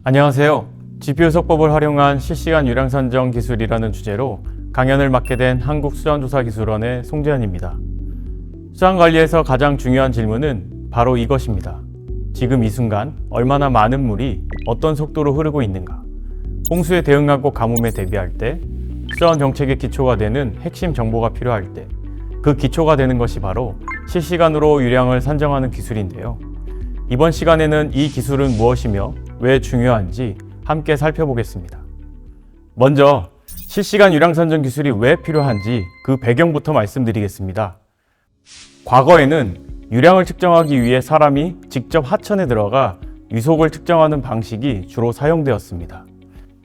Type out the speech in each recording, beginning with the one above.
안녕하세요. GPU 속법을 활용한 실시간 유량 산정 기술이라는 주제로 강연을 맡게 된 한국수자원조사기술원의 송재현입니다. 수자원관리에서 가장 중요한 질문은 바로 이것입니다. 지금 이 순간 얼마나 많은 물이 어떤 속도로 흐르고 있는가? 홍수에 대응하고 가뭄에 대비할 때, 수자원 정책의 기초가 되는 핵심 정보가 필요할 때, 그 기초가 되는 것이 바로 실시간으로 유량을 산정하는 기술인데요. 이번 시간에는 이 기술은 무엇이며 왜 중요한지 함께 살펴보겠습니다. 먼저 실시간 유량 산정 기술이 왜 필요한지 그 배경부터 말씀드리겠습니다. 과거에는 유량을 측정하기 위해 사람이 직접 하천에 들어가 유속을 측정하는 방식이 주로 사용되었습니다.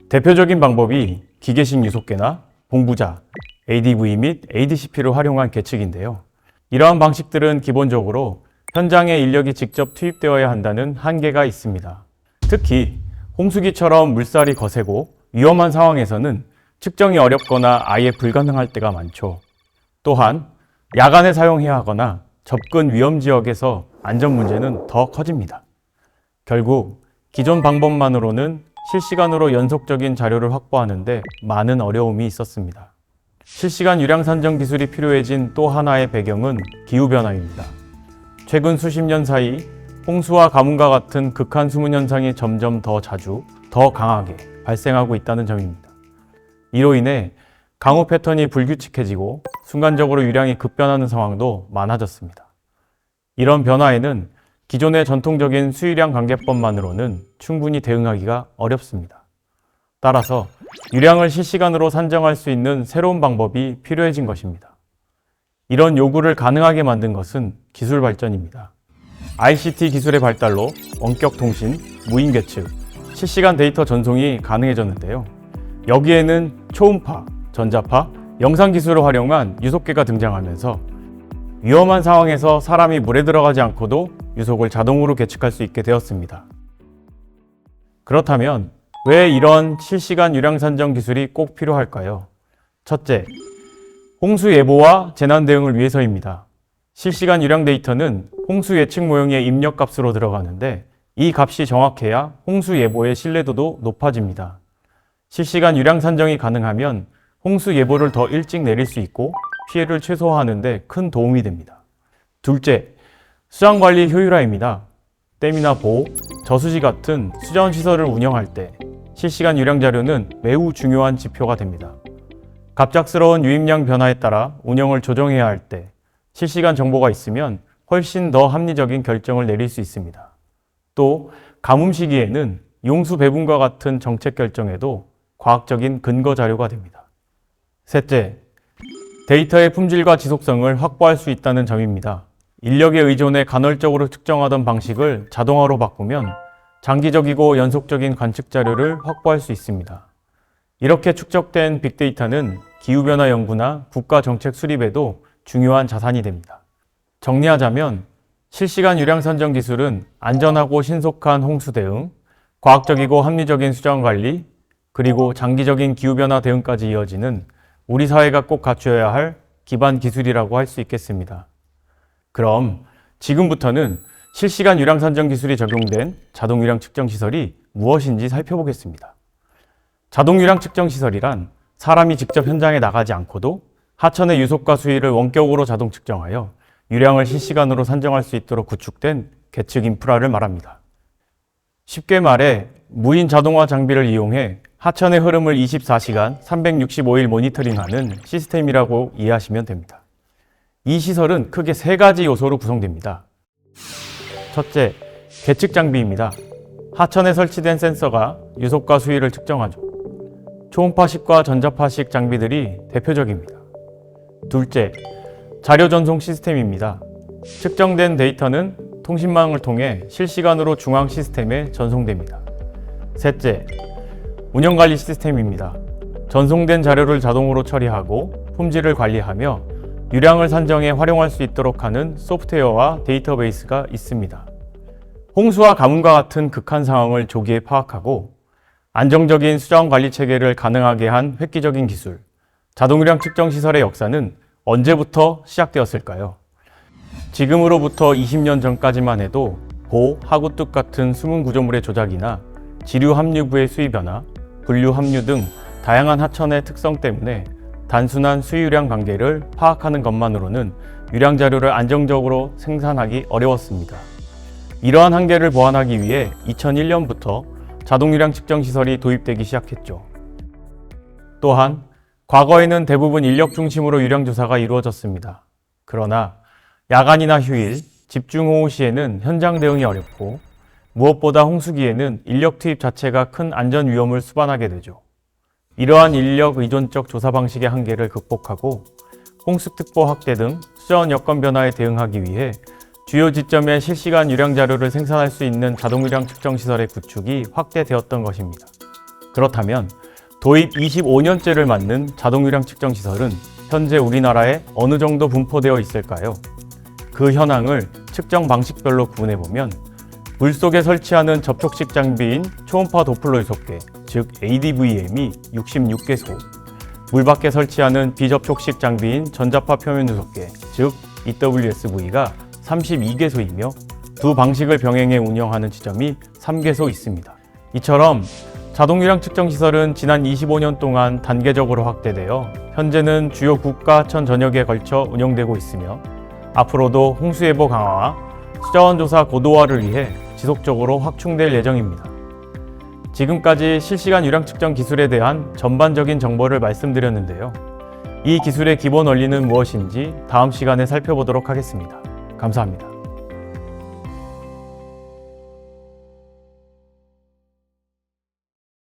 대표적인 방법이 기계식 유속계나 봉부자, ADV 및 ADCP를 활용한 계측인데요. 이러한 방식들은 기본적으로 현장에 인력이 직접 투입되어야 한다는 한계가 있습니다. 특히 홍수기처럼 물살이 거세고 위험한 상황에서는 측정이 어렵거나 아예 불가능할 때가 많죠. 또한 야간에 사용해야 하거나 접근 위험 지역에서 안전 문제는 더 커집니다. 결국 기존 방법만으로는 실시간으로 연속적인 자료를 확보하는데 많은 어려움이 있었습니다. 실시간 유량 산정 기술이 필요해진 또 하나의 배경은 기후변화입니다. 최근 수십 년 사이 홍수와 가뭄과 같은 극한 수문 현상이 점점 더 자주, 더 강하게 발생하고 있다는 점입니다. 이로 인해 강우 패턴이 불규칙해지고 순간적으로 유량이 급변하는 상황도 많아졌습니다. 이런 변화에는 기존의 전통적인 수유량 관계법만으로는 충분히 대응하기가 어렵습니다. 따라서 유량을 실시간으로 산정할 수 있는 새로운 방법이 필요해진 것입니다. 이런 요구를 가능하게 만든 것은 기술 발전입니다. ICT 기술의 발달로 원격 통신, 무인 계측, 실시간 데이터 전송이 가능해졌는데요. 여기에는 초음파, 전자파, 영상 기술을 활용한 유속계가 등장하면서 위험한 상황에서 사람이 물에 들어가지 않고도 유속을 자동으로 계측할 수 있게 되었습니다. 그렇다면 왜 이런 실시간 유량 산정 기술이 꼭 필요할까요? 첫째, 홍수 예보와 재난 대응을 위해서입니다. 실시간 유량 데이터는 홍수 예측 모형의 입력 값으로 들어가는데 이 값이 정확해야 홍수 예보의 신뢰도도 높아집니다. 실시간 유량 산정이 가능하면 홍수 예보를 더 일찍 내릴 수 있고 피해를 최소화하는 데 큰 도움이 됩니다. 둘째, 수자원관리 효율화입니다. 댐이나 보호, 저수지 같은 수자원 시설을 운영할 때 실시간 유량 자료는 매우 중요한 지표가 됩니다. 갑작스러운 유입량 변화에 따라 운영을 조정해야 할 때 실시간 정보가 있으면 훨씬 더 합리적인 결정을 내릴 수 있습니다. 또 가뭄 시기에는 용수 배분과 같은 정책 결정에도 과학적인 근거 자료가 됩니다. 셋째, 데이터의 품질과 지속성을 확보할 수 있다는 점입니다. 인력에 의존해 간헐적으로 측정하던 방식을 자동화로 바꾸면 장기적이고 연속적인 관측 자료를 확보할 수 있습니다. 이렇게 축적된 빅데이터는 기후변화 연구나 국가정책 수립에도 중요한 자산이 됩니다. 정리하자면 실시간 유량 산정 기술은 안전하고 신속한 홍수 대응, 과학적이고 합리적인 수자원 관리, 그리고 장기적인 기후변화 대응까지 이어지는 우리 사회가 꼭 갖춰야 할 기반 기술이라고 할 수 있겠습니다. 그럼 지금부터는 실시간 유량 산정 기술이 적용된 자동 유량 측정 시설이 무엇인지 살펴보겠습니다. 자동 유량 측정 시설이란 사람이 직접 현장에 나가지 않고도 하천의 유속과 수위를 원격으로 자동 측정하여 유량을 실시간으로 산정할 수 있도록 구축된 계측 인프라를 말합니다. 쉽게 말해 무인 자동화 장비를 이용해 하천의 흐름을 24시간 365일 모니터링하는 시스템이라고 이해하시면 됩니다. 이 시설은 크게 세 가지 요소로 구성됩니다. 첫째, 계측 장비입니다. 하천에 설치된 센서가 유속과 수위를 측정하죠. 초음파식과 전자파식 장비들이 대표적입니다. 둘째, 자료 전송 시스템입니다. 측정된 데이터는 통신망을 통해 실시간으로 중앙 시스템에 전송됩니다. 셋째, 운영관리 시스템입니다. 전송된 자료를 자동으로 처리하고 품질을 관리하며 유량을 산정에 활용할 수 있도록 하는 소프트웨어와 데이터베이스가 있습니다. 홍수와 가뭄과 같은 극한 상황을 조기에 파악하고 안정적인 수자원 관리 체계를 가능하게 한 획기적인 기술, 자동 유량 측정 시설의 역사는 언제부터 시작되었을까요? 지금으로부터 20년 전까지만 해도 보, 하구뚝 같은 수문 구조물의 조작이나 지류 함유부의 수위 변화, 분류 함유 등 다양한 하천의 특성 때문에 단순한 수유량 관계를 파악하는 것만으로는 유량 자료를 안정적으로 생산하기 어려웠습니다. 이러한 한계를 보완하기 위해 2001년부터 자동 유량 측정 시설이 도입되기 시작했죠. 또한 과거에는 대부분 인력 중심으로 유량 조사가 이루어졌습니다. 그러나 야간이나 휴일, 집중호우 시에는 현장 대응이 어렵고 무엇보다 홍수기에는 인력 투입 자체가 큰 안전 위험을 수반하게 되죠. 이러한 인력 의존적 조사 방식의 한계를 극복하고 홍수특보 확대 등 수자원 여건 변화에 대응하기 위해 주요 지점에 실시간 유량 자료를 생산할 수 있는 자동 유량 측정 시설의 구축이 확대되었던 것입니다. 그렇다면 도입 25년째를 맞는 자동 유량 측정 시설은 현재 우리나라에 어느 정도 분포되어 있을까요? 그 현황을 측정 방식별로 구분해보면 물속에 설치하는 접촉식 장비인 초음파 도플러 유속계, 즉 ADVM이 66개소, 물 밖에 설치하는 비접촉식 장비인 전자파 표면 유속계, 즉 EWSV가 32개소이며 두 방식을 병행해 운영하는 지점이 3개소 있습니다. 이처럼 자동 유량 측정 시설은 지난 25년 동안 단계적으로 확대되어 현재는 주요 국가 하천 전역에 걸쳐 운영되고 있으며 앞으로도 홍수 예보 강화와 수자원 조사 고도화를 위해 지속적으로 확충될 예정입니다. 지금까지 실시간 유량 측정 기술에 대한 전반적인 정보를 말씀드렸는데요. 이 기술의 기본 원리는 무엇인지 다음 시간에 살펴보도록 하겠습니다. 감사합니다.